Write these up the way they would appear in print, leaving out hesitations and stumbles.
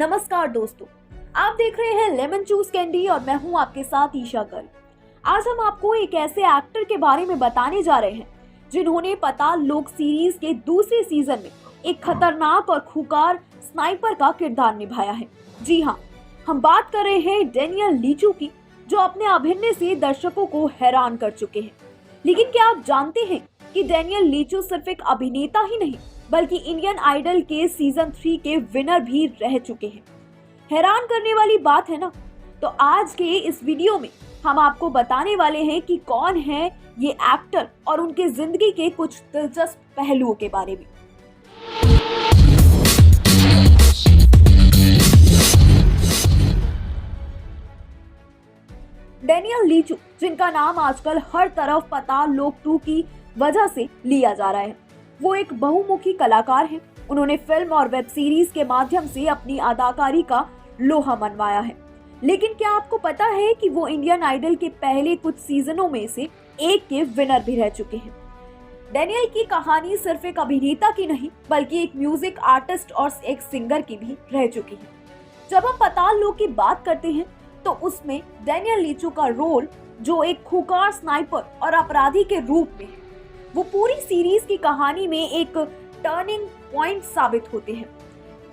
नमस्कार दोस्तों, आप देख रहे हैं लेमन चूस कैंडी और मैं हूं आपके साथ ईशा गर्ल। आज हम आपको एक ऐसे एक्टर के बारे में बताने जा रहे हैं जिन्होंने पाताल लोक सीरीज के दूसरे सीजन में एक खतरनाक और खूंखार स्नाइपर का किरदार निभाया है। जी हाँ, हम बात कर रहे हैं डैनियल लीचू की, जो अपने अभिनय से दर्शकों को हैरान कर चुके हैं। लेकिन क्या आप जानते हैं कि डैनियल लीचू सिर्फ एक अभिनेता ही नहीं बल्कि इंडियन आइडल के सीजन 3 के विनर भी रह चुके हैं। हैरान करने वाली बात है ना। तो आज के इस वीडियो में हम आपको बताने वाले हैं कि कौन है ये एक्टर और उनके जिंदगी के कुछ दिलचस्प पहलुओं के बारे में। डैनियल लीचू, जिनका नाम आजकल हर तरफ पाताल लोक 2 की वजह से लिया जा रहा है, वो एक बहुमुखी कलाकार हैं। उन्होंने फिल्म और वेब सीरीज के माध्यम से अपनी अदाकारी का लोहा मनवाया है। लेकिन क्या आपको पता है कि वो इंडियन आइडल के पहले कुछ सीजनों में से एक के विनर भी रह चुके हैं। डैनियल की कहानी सिर्फ एक अभिनेता की नहीं बल्कि एक म्यूजिक आर्टिस्ट और एक सिंगर की भी रह चुकी है। जब हम पाताल लोक की बात करते हैं तो उसमें डैनियल लीचू का रोल, जो एक खूंखार स्नाइपर और अपराधी के रूप में है, वो पूरी सीरीज की कहानी में एक टर्निंग पॉइंट साबित होते हैं।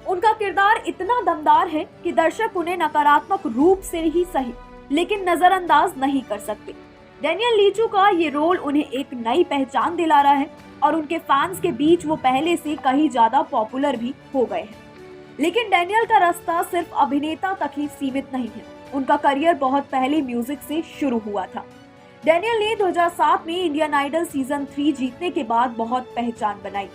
उनका किरदार इतना दमदार है कि दर्शक उन्हें नकारात्मक रूप से ही सही लेकिन नजरअंदाज नहीं कर सकते। डैनियल लीचू का ये रोल उन्हें एक नई पहचान दिला रहा है और उनके फैंस के बीच वो पहले से कहीं ज्यादा पॉपुलर भी हो गए हैं। लेकिन डैनियल का रास्ता सिर्फ अभिनेता तक ही सीमित नहीं है। उनका करियर बहुत पहले म्यूजिक से शुरू हुआ था। डैनियल ने 2007 में इंडियन आइडल सीजन 3 जीतने के बाद बहुत पहचान बनाई।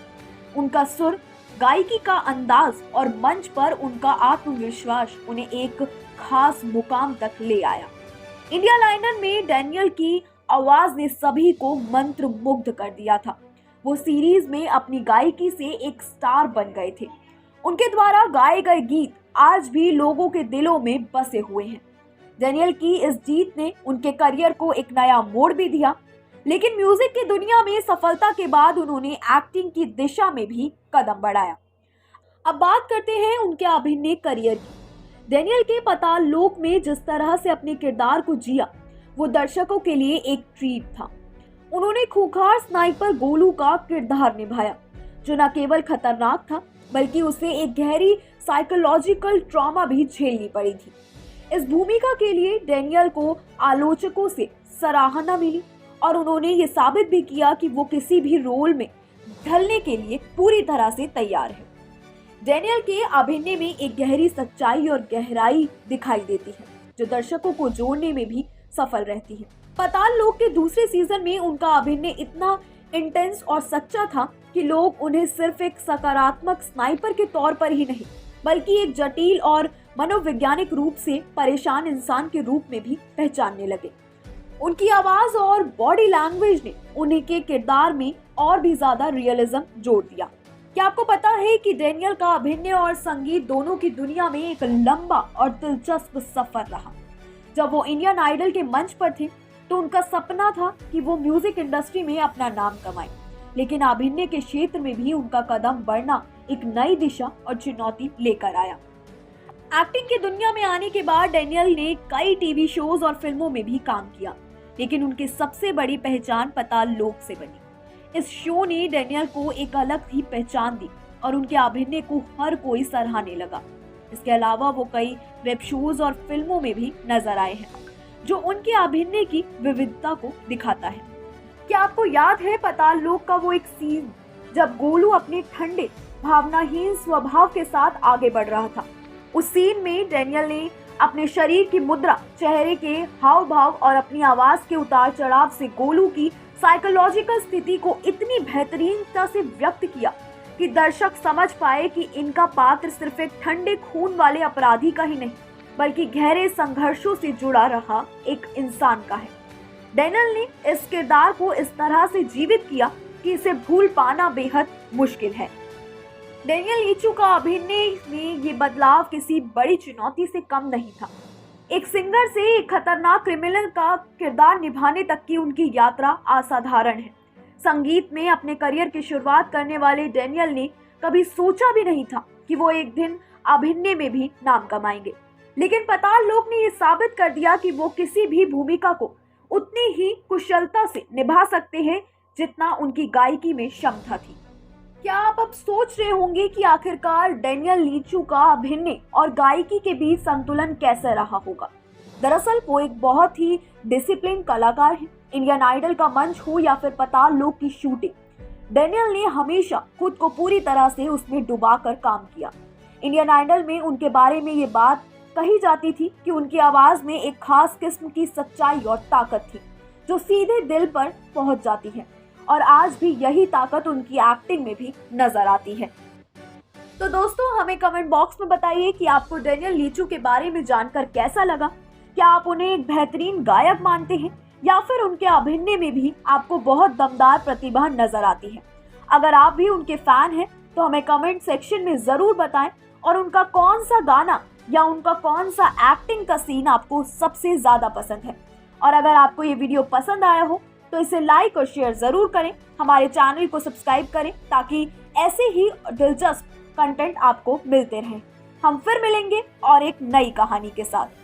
उनका सुर, गायकी का अंदाज और मंच पर उनका आत्मविश्वास उन्हें एक खास मुकाम तक ले आया। इंडियन आइडल में डैनियल की आवाज ने सभी को मंत्रमुग्ध कर दिया था। वो सीरीज में अपनी गायकी से एक स्टार बन गए थे। उनके द्वारा गाए गए गीत आज भी लोगों के दिलों में बसे हुए हैं। डैनियल की इस जीत ने उनके करियर को एक नया मोड़ भी दिया। लेकिन म्यूजिक की दुनिया में सफलता के बाद उन्होंने एक्टिंग की दिशा में भी कदम बढ़ाया। अब बात करते हैं उनके अभिनय करियर की। डैनियल के पाताल लोक में जिस तरह से अपने किरदार को जिया, वो दर्शकों के लिए एक ट्रीट था। उन्होंने खूंखार स्नाइपर गोलू का किरदार निभाया, जो न केवल खतरनाक था बल्कि उसे एक गहरी साइकोलॉजिकल ट्रॉमा भी झेलनी पड़ी थी। इस भूमिका के लिए डैनियल को आलोचकों से सराहना मिली और उन्होंने ये साबित भी किया कि वो किसी भी रोल में ढलने के लिए पूरी तरह से तैयार है। डैनियल के अभिनय में एक गहरी सच्चाई और गहराई दिखाई देती है, जो दर्शकों को जोड़ने में भी सफल रहती है। पाताल लोक के दूसरे सीजन में उनका अभिनय इतना इंटेंस और सच्चा था कि लोग उन्हें सिर्फ एक सकारात्मक स्नाइपर के तौर पर ही नहीं बल्कि एक जटिल और मनोवैज्ञानिक रूप से परेशान इंसान के रूप में भी पहचानने लगे। उनकी आवाज और बॉडी लैंग्वेज ने उन्हें के किरदार में और भी ज्यादा रियलिज्म जोड़ दिया। क्या आपको पता है कि डैनियल का अभिनय और संगीत दोनों की दुनिया में एक लंबा और दिलचस्प सफर रहा। जब वो इंडियन आइडल के मंच पर थे तो उनका सपना था कि वो म्यूजिक इंडस्ट्री में अपना नाम कमाए, लेकिन अभिनय के क्षेत्र में भी उनका कदम बढ़ना एक नई दिशा और चुनौती लेकर आया। एक्टिंग की दुनिया में आने के बाद डैनियल ने कई टीवी शोज और फिल्मों में भी काम किया, लेकिन उनकी सबसे बड़ी पहचान पाताल लोक से बनी। इस शो ने डैनियल को एक अलग ही पहचान दी और उनके अभिनय को हर कोई सराहने लगा। इसके अलावा वो कई वेब शोज और फिल्मों में भी नजर आए हैं, जो उनके अभिनय की विविधता को दिखाता है। क्या आपको याद है पाताल लोक का वो एक सीन जब गोलू अपने ठंडे भावनाहीन स्वभाव के साथ आगे बढ़ रहा था? उस सीन में डैनियल ने अपने शरीर की मुद्रा, चेहरे के हाव भाव और अपनी आवाज के उतार चढ़ाव से गोलू की साइकोलॉजिकल स्थिति को इतनी बेहतरीनता से व्यक्त किया कि दर्शक समझ पाए कि इनका पात्र सिर्फ एक ठंडे खून वाले अपराधी का ही नहीं बल्कि गहरे संघर्षों से जुड़ा रहा एक इंसान का है। डैनियल ने इस किरदार को इस तरह से जीवित किया कि इसे भूल पाना बेहद मुश्किल है। डैनियल लीचू का अभिनय में ये बदलाव किसी बड़ी चुनौती से कम नहीं था। एक सिंगर से एक खतरनाक क्रिमिनल का किरदार निभाने तक की उनकी यात्रा असाधारण है। संगीत में अपने करियर की शुरुआत करने वाले डैनियल ने कभी सोचा भी नहीं था कि वो एक दिन अभिनय में भी नाम कमाएंगे। लेकिन पताल लोक ने ये साबित कर दिया कि वो किसी भी भूमिका को उतनी ही कुशलता से निभा सकते हैं जितना उनकी गायकी में क्षमता थी। क्या आप अब सोच रहे होंगे कि आखिरकार डेनियल लीचू का अभिनय और गायकी के बीच संतुलन कैसे रहा होगा? दरअसल वो एक बहुत ही डिसिप्लिन कलाकार है। इंडियन आइडल का मंच हो या फिर पताल लोक की शूटिंग, डेनियल ने हमेशा खुद को पूरी तरह से उसमें डुबाकर काम किया। इंडियन आइडल में उनके बारे में ये बात कही जाती थी कि उनकी आवाज में एक खास किस्म की सच्चाई और ताकत थी जो सीधे दिल पर पहुंच जाती है, और आज भी यही ताकत उनकी एक्टिंग में भी नजर आती है। तो दोस्तों, हमें कमेंट बॉक्स में बताइए कि आपको डेनियल लीचू के बारे में जानकर कैसा लगा। क्या आप उन्हें एक बेहतरीन गायक मानते हैं या फिर उनके अभिनय में भी आपको बहुत दमदार प्रतिभा नजर आती है? अगर आप भी उनके फैन हैं तो हमें कमेंट सेक्शन में जरूर बताएं, और उनका कौन सा गाना या उनका कौन सा एक्टिंग का सीन आपको सबसे ज्यादा पसंद है। और अगर आपको ये वीडियो पसंद आया हो तो इसे लाइक और शेयर जरूर करें। हमारे चैनल को सब्सक्राइब करें ताकि ऐसे ही दिलचस्प कंटेंट आपको मिलते रहें। हम फिर मिलेंगे और एक नई कहानी के साथ।